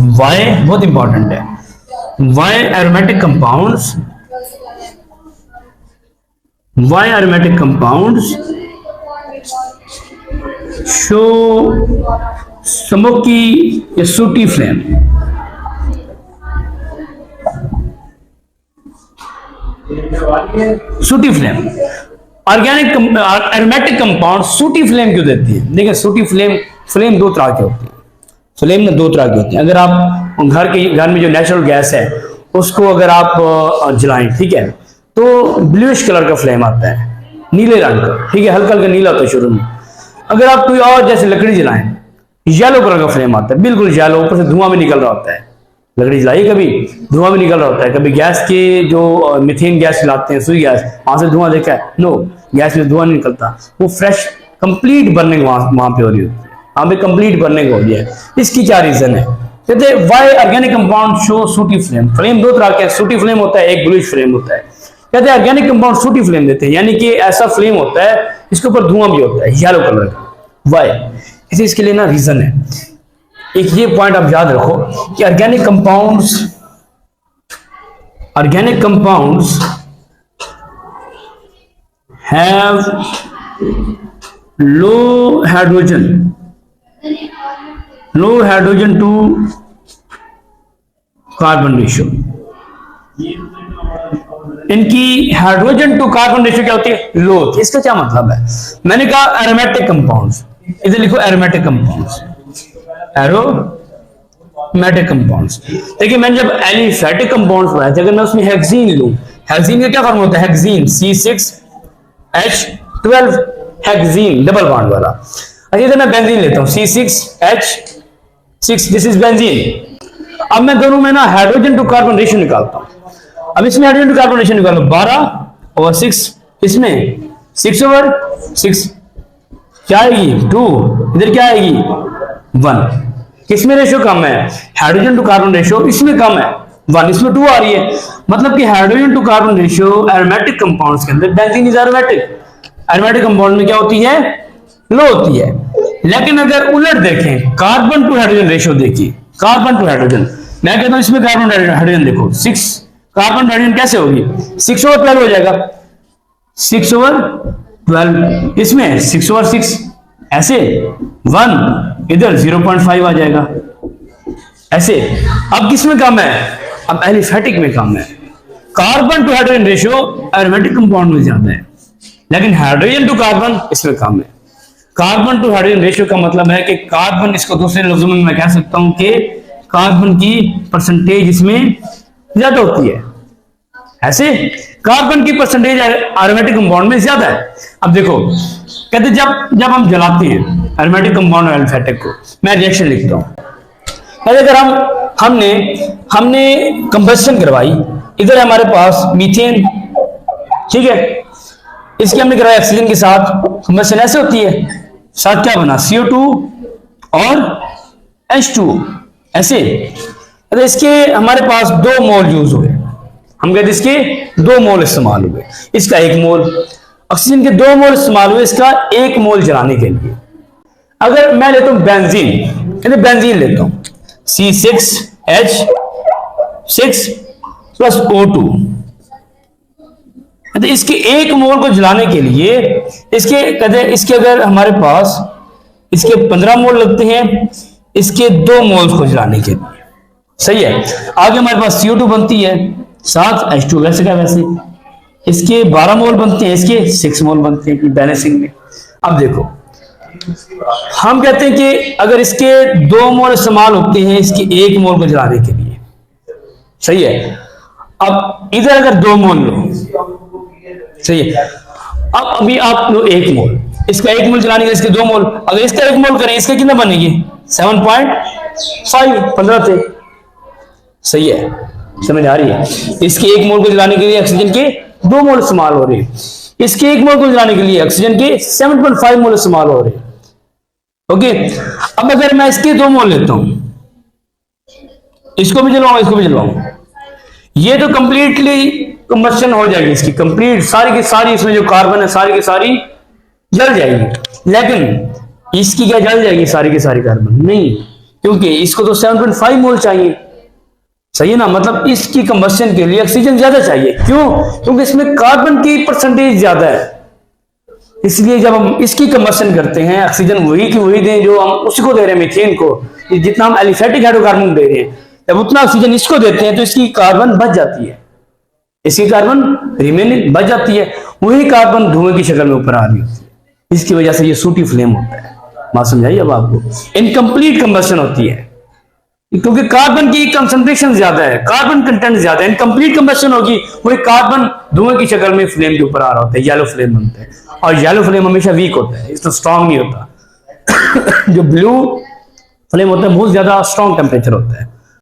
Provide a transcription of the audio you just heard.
Y बहुत important है, why aromatic compounds, why aromatic compounds show smoky या sooty flame, sooty flame. Organic aromatic compound sooty flame क्यों देती है? देखिए सूटी फ्लेम, फ्लेम दो तरह के होते हैं, फ्लेम में दो तरह के होते हैं। अगर आप घर में जो नेचुरल गैस है उसको अगर आप जलाएं, ठीक है, तो ब्लूइश कलर का फ्लेम आता है, नीले रंग का, ठीक है, हल्का हल्का नीला होता है शुरू में। अगर आप कोई और जैसे लकड़ी जलाएं, येलो कलर का फ्लेम आता है, बिल्कुल येलो, ऊपर से धुआं भी निकल रहा होता है। लकड़ी जलाई कभी धुआं भी निकल रहा होता है, कभी गैस के जो मीथेन गैस जलाते हैं, सुई गैस, वहां से धुआं देखा है? नो, गैस में धुआं नहीं निकलता, वो फ्रेश कंप्लीट बर्निंग वहां पे हो रही होती है, वहां पे कंप्लीट बर्निंग हो रही है। इसकी क्या रीजन है? कहते हैं व्हाई ऑर्गेनिक कंपाउंड शो सूटी फ्लेम। फ्लेम दो तरह के, सूटी फ्लेम होता है, एक ब्लूइश फ्लेम होता है। कहते हैं ऑर्गेनिक कंपाउंड सूटी फ्लेम देते हैं, यानी कि ऐसा फ्लेम होता है इसके ऊपर धुआं भी होता है येलो कलर का। व्हाई? इसे इसके लिए ना रीजन है, एक ये पॉइंट आप याद रखो कि organic compounds have low hydrogen to carbon ratio. इनकी हाइड्रोजन टू कार्बन रेशियो क्या होती है? लो होती है। इसका क्या मतलब है? मैंने कहा एरोमेटिक कंपाउंड्स, इधर लिखो एरोमेटिक कंपाउंड्स, एरोमेटिक कंपाउंड्स। देखिए मैंने जब एलिफेटिक कंपाउंड्स पढ़ाए थे, अगर मैं उसमें हेक्सीन लूं, हेक्सीन का क्या फॉर्म होता है? Hexene C6H12 hexene, double bond वाला। अच्छा इधर मैं बेंजीन लेता हूं, C6H6, दिस इज बेंजीन। अब मैं दोनों में ना हाइड्रोजन टू कार्बन रेशियो निकालता हूं। अब इसमें हाइड्रोजन टू कार्बन रेशियो निकालो, 12/6, इसमें 6/6, क्या आएगी? 2, इधर क्या आएगी? 1। किसमें रेशियो कम है? हाइड्रोजन टू कार्बन रेशियो इसमें कम है, 1, इसमें 2 आ रही है। मतलब कि hydrogen to carbon ratio aromatic compounds के अंदर, benzene is aromatic, aromatic compound में क्या होती है? लो होती है। लेकिन अगर उलट देखें, कार्बन टू हाइड्रोजन रेशियो देखिए, कार्बन टू हाइड्रोजन, मैं कहता हूं इसमें कार्बन हाइड्रोजन देखो, 6 कार्बन हाइड्रोजन कैसे होगी? 6/12 हो जाएगा, 6/12, इसमें 6/6, ऐसे 1, इधर 0.5 आ जाएगा, ऐसे। अब किसमें कम है? अब एलिफेटिक में कम है। Carbon to hydrogen ratio aromatic compound में ज्यादा है, लेकिन हाइड्रोजन टू कार्बन इसमें कम है। कार्बन टू हाइड्रोजन रेशियो का मतलब है कि कार्बन, इसको दूसरे लफ्जों में मैं कह सकता हूं कि कार्बन की परसेंटेज इसमें ज्यादा होती है, ऐसे कार्बन की परसेंटेज एरोमेटिक कंपाउंड में ज्यादा है। अब देखो कहते जब हम जलाते हैं एरोमेटिक कंपाउंड और एलिफेटिक को, मैं रिएक्शन लिखता हूं। अगर हमने कंबस्शन करवाई, इधर हमारे पास मीथेन, ठीक है, इसकी हमने कराया ऑक्सीजन के साथ, कंबस्शन ऐसे होती है, साथ क्या बना? CO2 और H2O, ऐसे। अरे इसके हमारे पास 2 मोल यूज हुए, हम कहते इसके 2 मोल इस्तेमाल हुए, इसका 1 मोल, ऑक्सीजन के 2 मोल इस्तेमाल हुए, इसका 1 मोल जलाने के लिए। अगर मैं लेता हूं बेंजीन, कहते बेंजीन लेता हूं, C6H6 + O2, कहते इसके 1 मोल को जलाने के लिए इसके अगर हमारे पास इसके 15 मोल लगते हैं, इसके 2 मोल को जलाने के लिए, सही है। आगे हमारे पास CO2 बनती है, साथ H2 वैसे का वैसे, इसके 12 मोल बनते हैं, इसके 6 मोल बनते हैं बैलेंसिंग में। अब देखो हम कहते हैं कि अगर इसके 2 मोल इस्तेमाल होते हैं इसके 1 मोल को जलाने के लिए, सही है। अब इधर अगर 2 मोल लो, सही है, अब अभी आप लो 1 मोल, इसका 1 मोल जलाने के इसके 2 मोल, अगर इसका 1 मोल करें इसका कितना बनेगी? 7.5, 15 थे, सही है, समझ आ रही है। इसके 1 मोल को जलाने के लिए ऑक्सीजन के 2 मोल इस्तेमाल हो रहे हैं, इसके 1 मोल को जलाने के लिए ऑक्सीजन के 7.5 मोल इस्तेमाल हो रहे हैं, ओके। अब अगर मैं इसके 2 मोल लेता हूं, इसको भी जलवाऊंगा, इसको भी जलवाऊंगा, ये तो कंप्लीटली कंबस्शन हो जाएगी, इसकी कंप्लीट सारी की सारी, इसमें जो कार्बन है सारी की सारी जल जाएगी। लेकिन इसकी क्या जल जाएगी सारी की सारी कार्बन? नहीं, क्योंकि इसको तो 7.5 मोल चाहिए, सही है ना। मतलब इसकी कंबस्शन के लिए ऑक्सीजन ज्यादा चाहिए। क्यों? क्योंकि इसमें कार्बन की परसेंटेज ज्यादा है, इसलिए जब हम इसकी कंबस्शन करते हैं ऑक्सीजन वही की वही दें जो हम उसको दे रहे हैं, मीथेन को। जितना हम एलिफेटिक हाइड्रोकार्बन दे रहे हैं, जब उतना ऑक्सीजन इसको देते हैं तो इसकी कार्बन बच जाती है, इसकी कार्बन रिमेनिंग बच जाती है, वही कार्बन धुएं की शक्ल में ऊपर आ रही होती है। इसकी वजह से ये सूटी फ्लेम होता है। बात समझाइए अब आपको। इनकम्प्लीट कंबस्शन होती है क्योंकि कार्बन की कंसंट्रेशन ज्यादा है, कार्बन कंटेंट ज्यादा है। इनकम्प्लीट कंबस्शन होगी, वही कार्बन धुएं की शक्ल में फ्लेम के ऊपर आ रहा होता है, येलो फ्लेम बनता है। और येलो फ्लेम हमेशा वीक होता है, इतना स्ट्रांग नहीं होता। जो ब्लू फ्लेम होता है बहुत ज्यादा स्ट्रांग टेम्परेचर होता है।